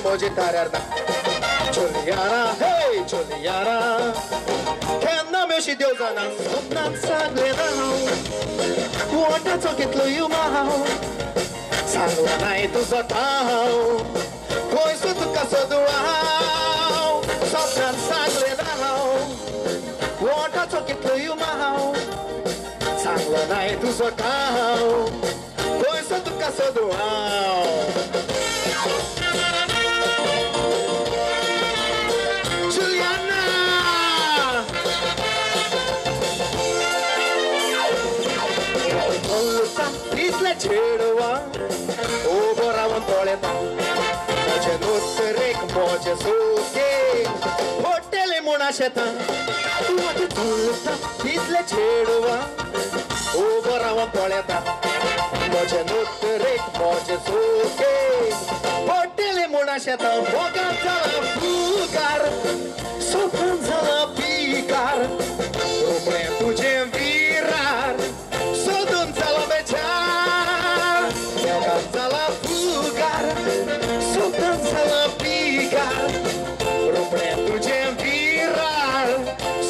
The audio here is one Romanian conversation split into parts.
Mojitararna Juliana, hey Juliana Kenna meu și Deusana Sopnan saglena Uota tokitlu yumao Sanguanai tu zotao Coisu tu casoduao Sopnan saglena Uota tokitlu yumao Sanguanai tu zotao Coisu tu casoduao Cheirua, o borawan toleta, moje nutrek, moje suke, hotel munasheta, moje tulta, isle cheirua, o borawan toleta, moje nutrek, moje suke, hotel munasheta, bogan zala fugar, sopran zala picar, rumre tuje virar, sodun zala bechar. Zala fugar, sultan zala picar, rumre tuje virar,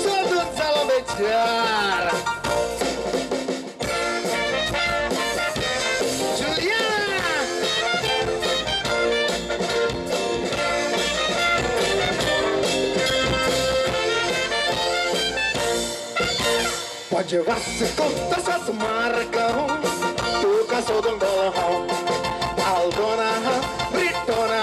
sodun zala bechar. Juliana, pode vas contar suas marcas. Sodom Bolaha, Aldona, Britona,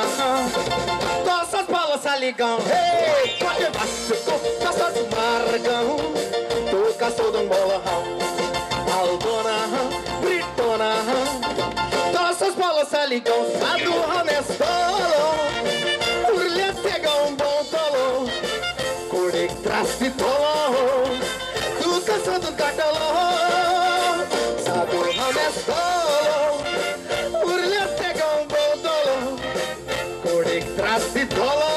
tossas balas aligam, hey, pode vasco, tossas margam, toca Sodom Bolaha, Aldona, Britona, tossas balas aligam, sado honestolo, urlha pega bom tolo, corre traz de tolo, toca Sodom catalo. Solo, urle pega bom tolo, corre traz de tolo,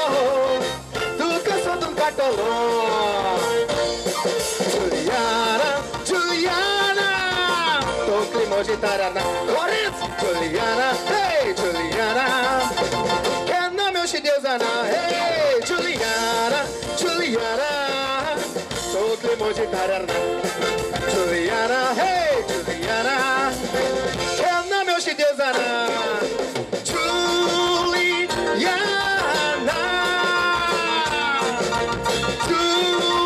tu cansou de catolo. Juliana, Juliana, toque mojitarana, Corinthians, Juliana, hey Juliana, que não meu chi Deusana, hey Juliana, Juliana, toque mojitarana, Juliana, hey. Juliana, Kenna meu chi Deusana, Juliana, Juliana.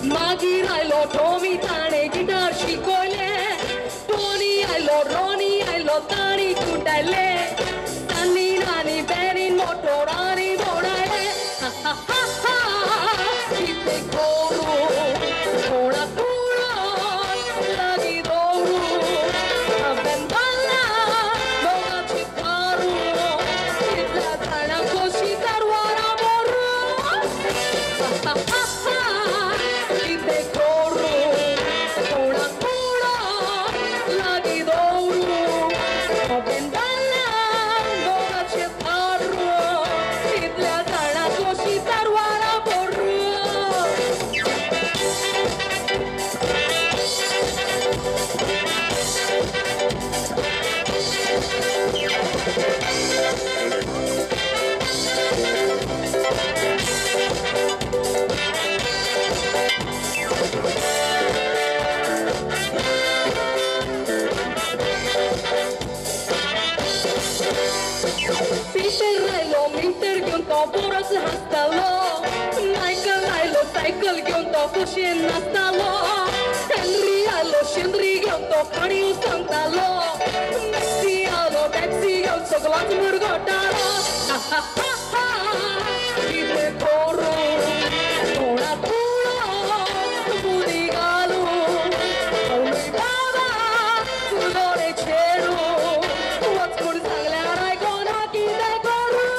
Magi ailo, Tommy tane guitar shikole, Tony ailo, Ronnie ailo, tani kutale, Sunny nani berin motorani bodale, ha ha ha ha, ite koru, kora kura, lagi doru, abendala, loga chikaru, itla thana koshi tarwara boru, ha ha ha. Hastalo, Michael ailo, cycle gyonto kushin nastalo, Henry ailo, Shinri gyonto pani usantalo, Maxi ailo, taxi gyonto glass murgotalo, ha ha ha ha, ite koro, kora koro, budigalo, only baba, kudore cheru, what's good sagle arai gona kite koro.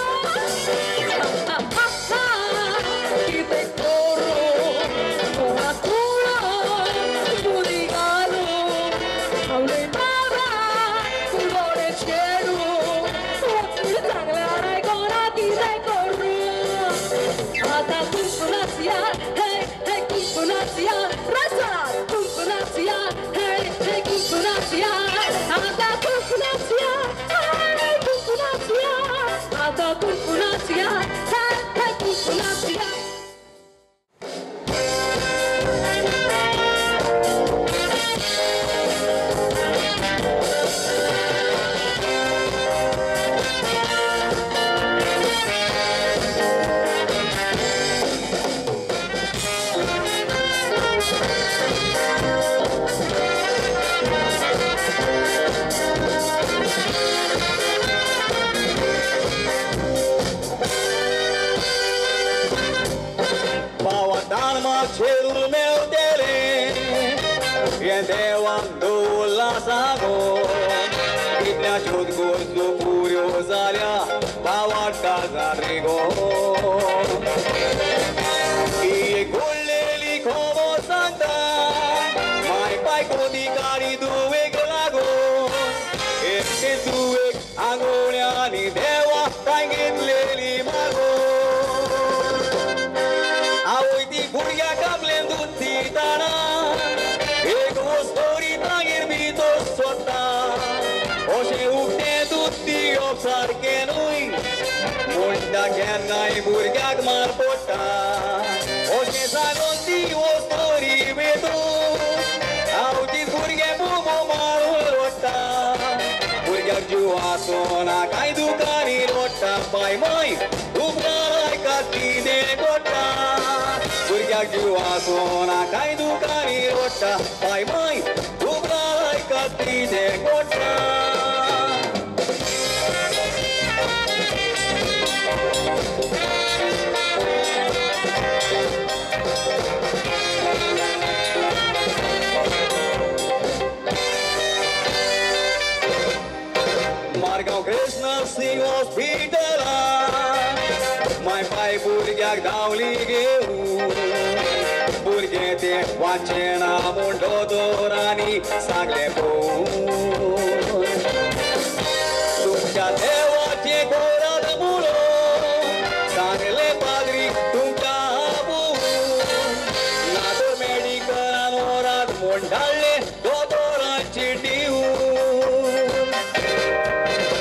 Tawad Kazarigo E Guleli como Santa Mai pai Kodi Kari Duek Lago Esse Duek Agoliani Dewa Kaingit Leli Mago Aoiti Burya Kablen Dutitana Ego Stori Tagir Bito Sota Oce Ukte Dutti Opsar Kenui Munda Kengai Burgak Marpota Oce Sagonti Ostori Betu Auti Burge Bubu Marulota Burgak Juasona Kaidu Kari Rota Pai Mai Ubgarai Kati De Gota Burgak Juasona Kaidu Kari Rota Pai Mai Ubgarai Kati De Gota Margau Krishna Singh Hospital Mai pai burgyak dauligeu burgete wachena mundo dorani sagle po Tumcha devache korad mulo sagle padri tumcha abu Nado medical anorad mondalle dotora chitiu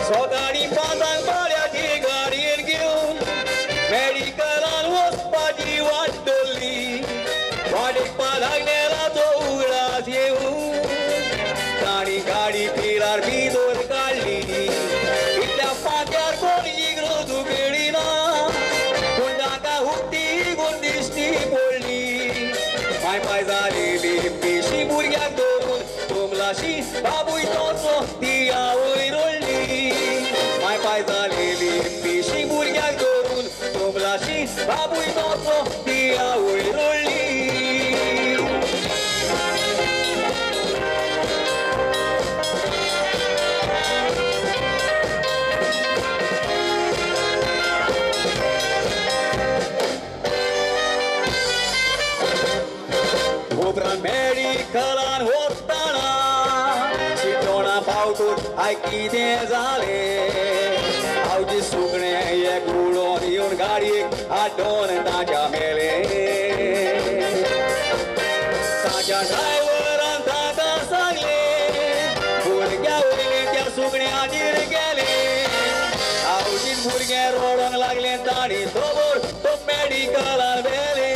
Sodari padang balya di garir giun Medical alwas padi wadoli Wadik padang nela to uras yehu Kari kari pilar bidor kali Ita patyar koni grodu bedina Kundaka hutti gundisti polni Mai paizali limpishi burgyak domun Tumlashi babui toso tia uirolni Mai paizali limpishi burgyak domun Tumlashi babui toso tia uirolni Medical and Hostana Chitona Pautut Aiki Dezale Auji Sugne Yegulo Yun Gari Adon Taja Mele Taja Driver and Tata Sagle Burga William Sugne Adir Gale Auji Burga Rodon Lagle Tani Tobor to Medical and Vele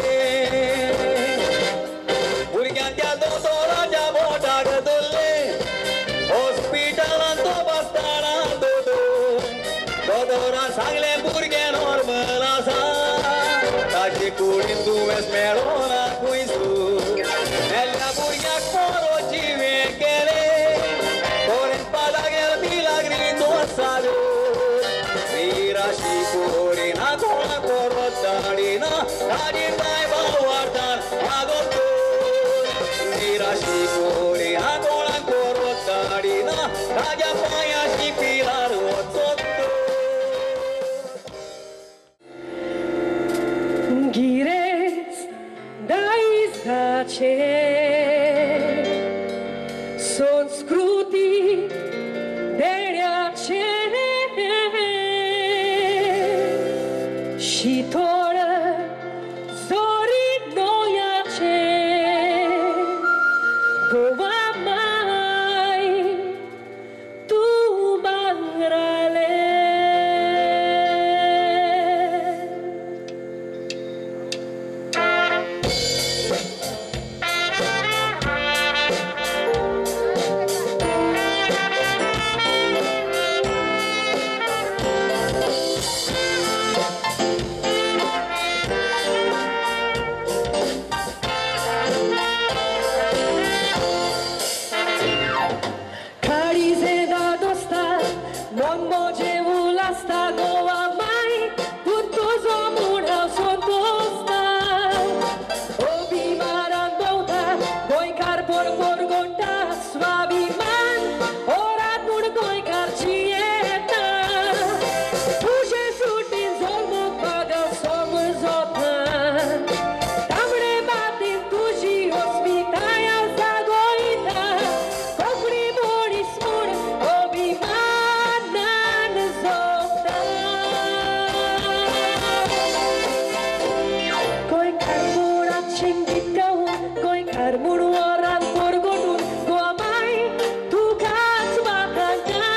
Hospital anto bastana dodo Dodora sagle burge normal asa Taji kurindu esmerona kuisu Ella burga koro jive kele Koren padagel milagrito asado Mira shipurina kola korotadina Taji taiba wartan agoto Mira shipurina kola korotadina Raja paya shipilar otsoto Gires dai sace Son scruti deriace Și toră zori noiace Gova mai tu bangrale cengit kau koi karmun orang porgodun gua mai tugas bakanda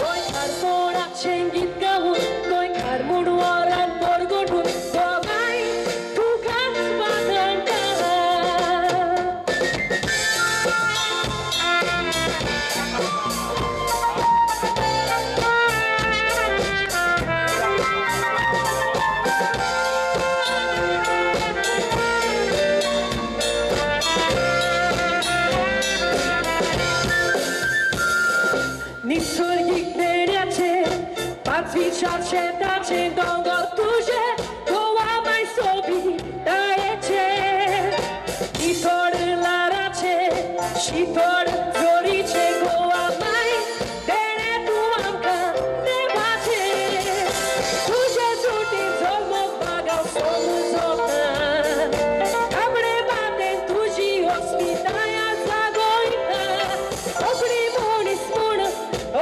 koi karmona cengit kau koi karmun orang porgodun gua mai tugas bakanda Nisurgik neriace, patričače, tače, gongo tuže, goa mai sobi, taece. I tor larace, și tor zorice, goa mai, dene tu amca, ne bace. Tuže zuti, zolmo bagau, somu zopna. Cabre baten tuji, ospitaia zagoita, opri muni spună,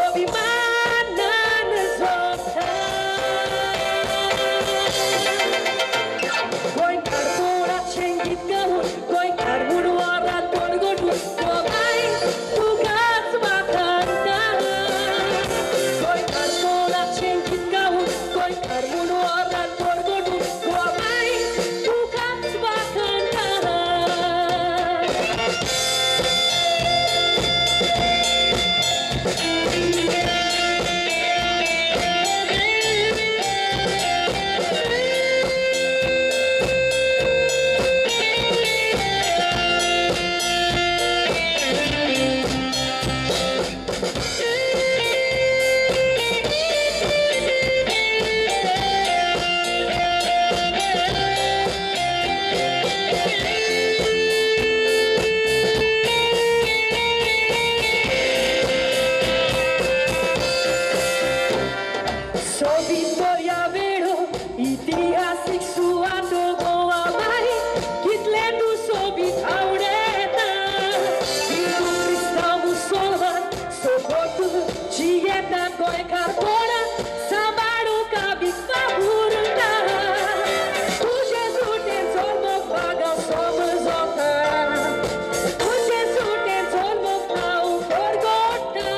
obi manan zopna. Goi carbura cengit găun, goi carbur oara torgodun, gomai tu gaz bakanda. Goi carbura cengit găun, goi carbur oara torgodun, gomai tu gaz bakanda. So Victoria vero, itihasis suatu goa mai, kitle tu sobit aureta. Itu Kristamu solan, sokotu, cieta goi carbona, samaru kabik fahurna. Tu Jesus ten zolmo bagau somu zota, tu Jesus ten zolmo pau gorgota.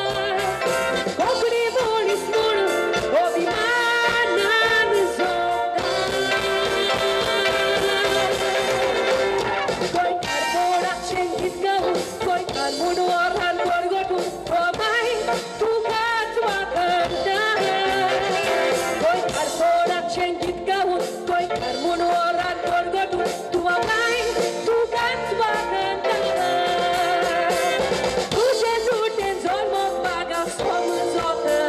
Kokri bolis mulu, obi manan zota. Koi carbona cengit kau, koi karmun orang gorgodun, omai tugas bakanda. Koi carbona cengit kau, koi karmun orang gorgodun, omai tugas bakanda. Tu Jesus ten zolmo bagau somu zota.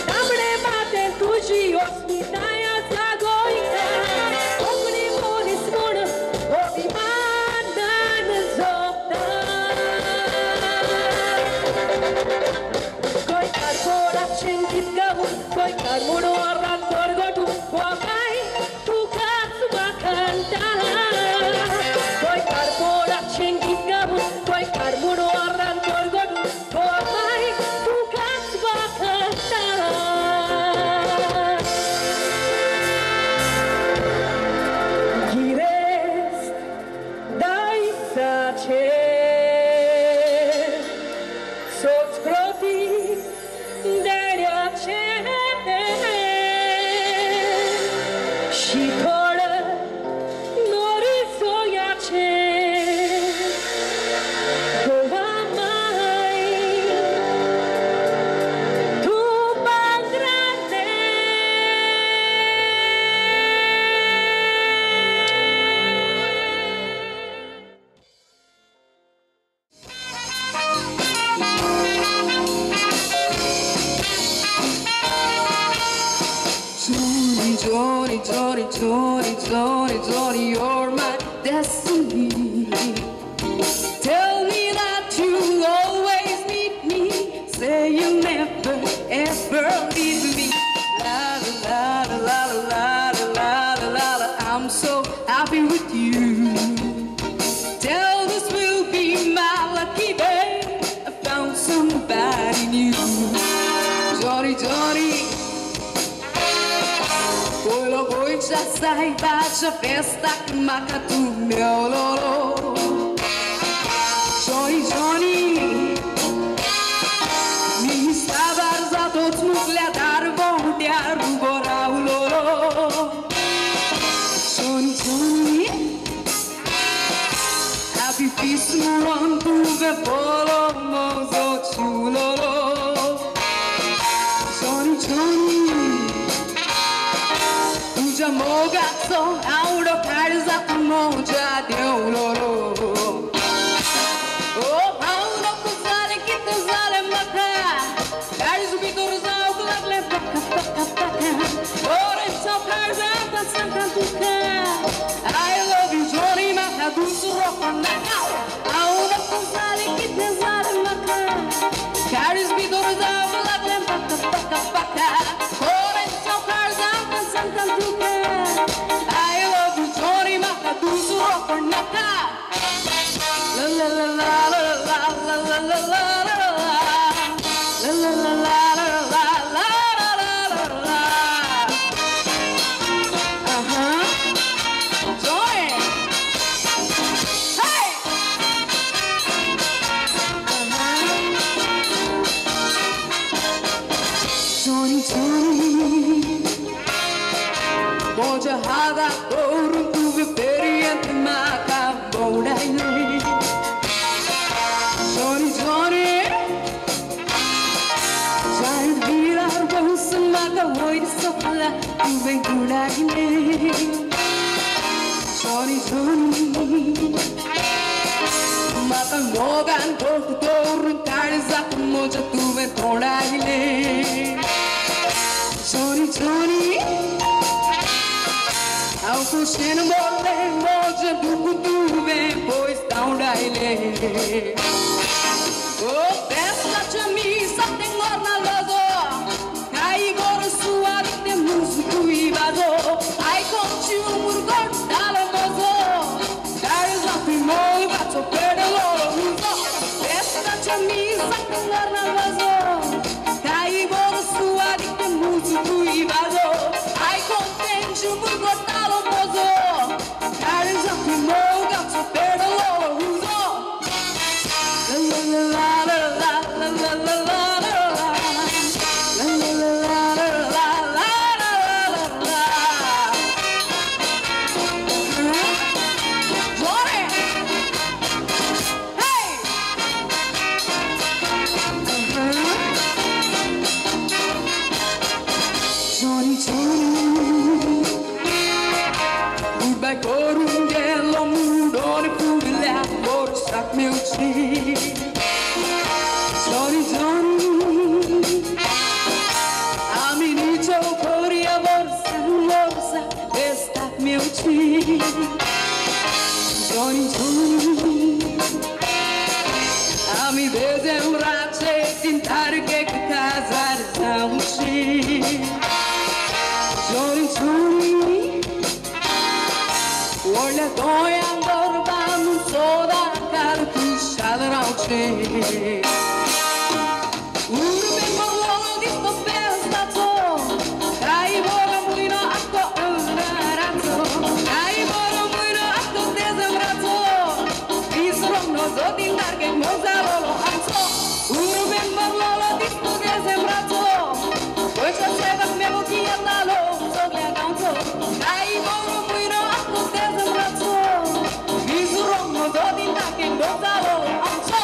Damne baten tuji osmitaia zagoita, okni monis mona, obi manan zota. Koi carbona cengit kau, koi karmun orang gorgodun, omai tugas bakanda. Koi carbona cengit kau, koi karmun orang gorgodun, omai tugas bakanda. Gires dai sace, soți croti deriace, și toră nori soiace, goa mai, tu bangrande. Johnny, Johnny, Johnny, Johnny, Johnny, you're my destiny. Tell me that you'll always need me. Say you'll never, ever leave me. La la la la la la la la la la. I'm so happy with you. Tell this will be my lucky day. I found somebody new. Johnny, Johnny. Oi, oi, já sai, bate a festa que marca do meu lolo. Johnny, Johnny, mi stavar za to smugledar vodiar gora u lolo. Johnny, Johnny, happy feast muron tuve polo mozo chulolo. Johnny, Johnny, mogazo, auro carza, moja deu loro. Oh, auro kuzale kite zale maka, carzo bidoruza ukulagle paka paka paka. Ore so carza ta santa tuka. I love you Johnny maka dusuro konaka. Auro kuzale kite zale maka, carzo bidoruza ukulagle paka paka paka. Ore so carza ta santa tuka. I love you, Johnny, maka dusuro kornaka. La la la la la la la la la la la la la la la la la. Johnny, hey. Johnny, Johnny. Moja hada torun tuve periente maka bodaile. Johnny, Johnny, giant virar bolsa maka hoy sopla tuve gudaile. Johnny, Johnny, maka mogan torun carza moja tuve bodaile. Johnny, Johnny, ao puxando mole, moja do tuve, pois tão daile. Oh, festa de missa tem na lozo, cai goro suave tem músico e vazou. Ai conte murgor dalo mozo, cai já primou gato perde lolo. Festa de missa tem na lozo, cai goro suave tem músico e vazou. Ai contente murgor dalo mozo, cai já primou gato perde lolo. La la la la la la la la. Meu tio, Johnny, Johnny, a menina corria bolsa, está meu tio, Johnny, Johnny, a me desembrar, tentar que casar não te, Johnny, Johnny, olha dói andor vamos toda Rauce. Urbe morlo di sto pestato, dai volo mulino acco razzo, dai volo mulino acco desembrato, bisogno so di larghe mozarolo anzo. Urbe morlo di sto desembrato, poi c'è seba memo chi andalo, so che accanto, dai volo mulino acco desembrato, bisogno so di larghe mozarolo anzo.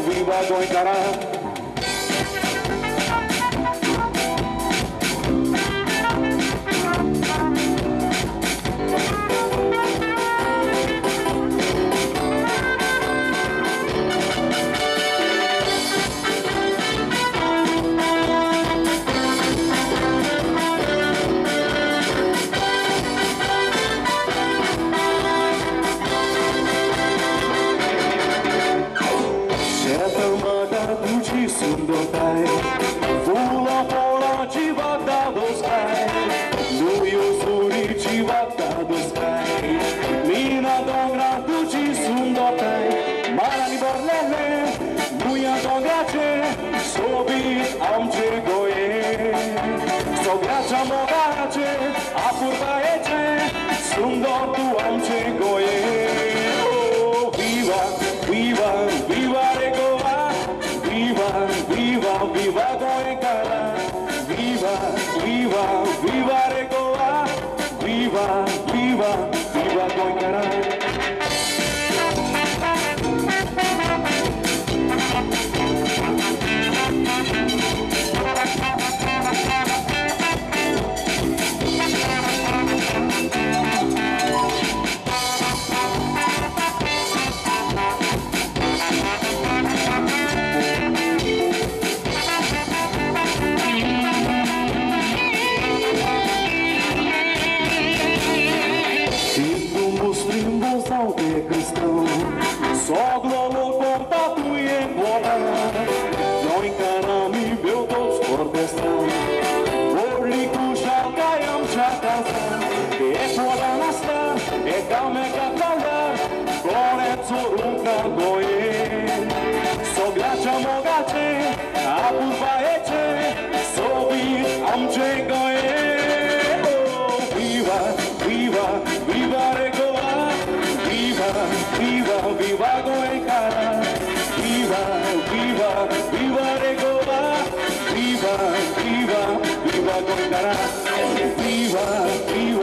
Viva Goicará. Zorunka goje, sogracia mogace, apurva ece, sobi amce goje. Oh, viva, viva, viva Regoa, viva, viva, viva Goicara, viva, viva, viva Regoa, viva, viva, viva Goicara, viva, viva.